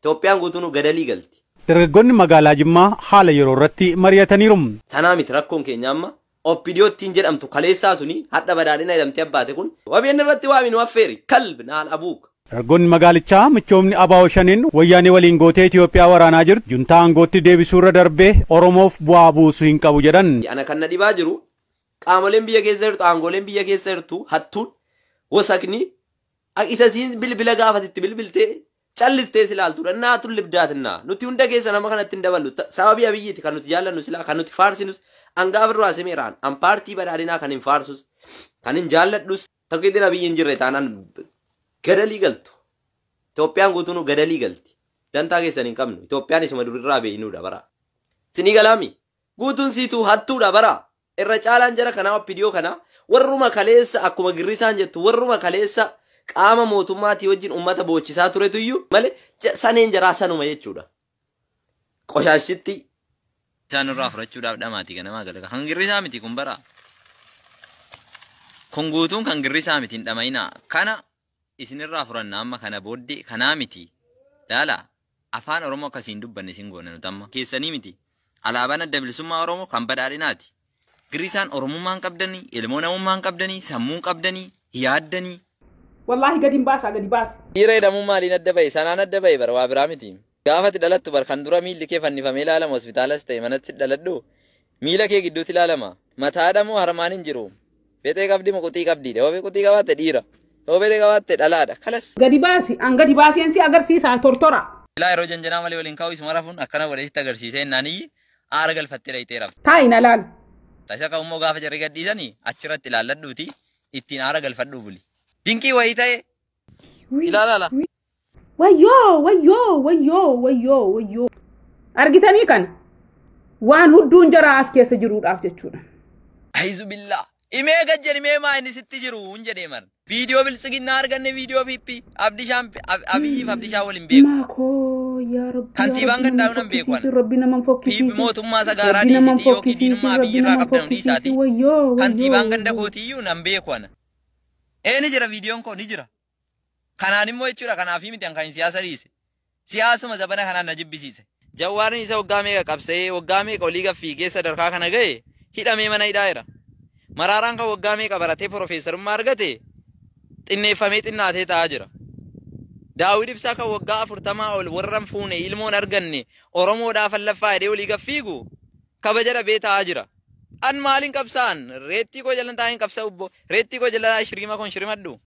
Itoophiyaan guutuun gadalii galti. Dargaggoonni magaalaa Jimmaa haala yeroo irratti mari'ataniiru. Sanaa miti rakkoon keenya amma Oppidiyoottiin jedhamtu kaleessaa suni hadha badhaadhina jedhamtee abbaate kun wabeen irratti waaminu affeeri kalbi naal abuuk. Dargaggoonni magaalichaa michoomni ABO shaniin wayyaanee waliin gootee Itoophiyaa waraanaa jirtu juntaa aangootti deebisuu irra darbee Oromoof bu'aa buusuu hin qabu jedhan. Ana kan na dhibaa jiru qaamoleen biyya keessa jirtu aangoleen biyya keessa jirtu hattuun wasakni isa siin bilbila gaafatitti bilbiltee callistee silaaltuudha naatu libdaatinna nuti hunda keessa nama kanatti hin daballu sababii abiyyiiti kan nuti jaallannu silaa kan nuti faarsinus angaaf irraa semeeraan an paartii badhaadhinaa kan hin faarsus kan hin jaalladhus tokkittiin abiyyi hin jirre taanaan gadalii galtu. Itoophiyaan guutuun gadalii galti. Dantaa keessan hin qabnu. Itoophiyaan isuma durirraa beeynuudha bara. Sinii galaami guutuun siituu hattuudha bara. Irra caalaan jara kanaa Oppidiyoo kana warruma kaleessa akkuma girrisaan jettu warruma kaleessa qaama mootummaatii wajjin ummata boochisaa turetu iyyuu malee saneen jaraa sanuma jechuudha. Qoshaashitti isaan irraa fudhachuudhaaf dhamaatii ganamaa galaga. Kan girrisaa miti kun bara. Kun guutuun kan girrisaa miti hin dhamayinaa. Kana isinirraa furanna amma kana booddee kanaa miti. Daala afaan Oromoo akkasiin dubbanne isin goone nuti amma keessanii miti. Alaabaan adda bilisummaa Oromoo kan badhaadhinaati. Girrisaan Oromummaan qabdanii, ilmoo namummaan qabdanii, sammuun qabdanii, yaaddanii. Wallahi gadi baasa gadi baasa. Dhiira jedhamuun maaliin adda bahe? Sanaan adda bahe bara waa biraa miti. Gaafati dhalattu bar kan dura miilli kee fannifamee ilaalama hospitaalas ta'e manatti dhaladhu miila kee gidduutti ilaalama. Mataadha moo harmaan hin jiru? Beetee qabdi moo quxii qabdiidha? Yoo quxii qabaatte dhiira. Yoo beetee qabaatte dhalaadha. Kalas. Gadi baasi an gadi baaseen si agarsiisa tortora. Ilaa yeroo janjanaa malee waliin kaa'u isuma rafuun akkana walitti agarsiisee naanii aara galfattee dhayitee rafte. Taa'ina laal. Taisa kan immoo gaafa jarri gadhiisanii achirratti ilaalladhuuti ittiin aara galfadhuu buli. Dinqii wayii ta'e ilaala. Wayyoo. Argitanii kan waan hudduun jara as keessa jiruudhaaf jechuudha. Aizu billaa. Imee gajjari mee maa inni sitti jiru hin jedhee mar. Viidiyoo bilisiginnaa arganne viidiyoo piippi abdishaan abiyyiif abdishaa waliin beeku. Maakoo yaa rabbi. Kantiibaan gandaa'u nan beeku. Rabbi nama fokkisiisi. Piippi mootummaa sagaaraa dhiisiti yookiin diinummaa biyyirraa qabdan dhiisaati. Kantiibaan ganda kootiyyuu nan beeku ana. Eeni jira viidiyoon koo ni jira. Kanaan immoo jechuudha kanaafi miti kan siyaasa dhiise. Siyaasuma zabana kanaan na jibbisiise. Jawwaarni isa waggaa meeqa qabsee waggaa meeqa olii gaffiigee sadarkaa kana ga'e hidhamee mana hidhaa jira. Maraaraan kan waggaa meeqa baratee profeesarummaa argate xinneeffamee xinnaatee taa'aa jira. Daawwid Ibsaa kan waggaa 40 ol warran fuune ilmoon arganne Oromoodhaaf laffaa hidhee olii gaffiigu kabaja dhabee taa'aa jira. An maaliin qabsaan reettii koo jalan taa'een qabsa ubbo reettii koo jala shiriima kun shirimadhu.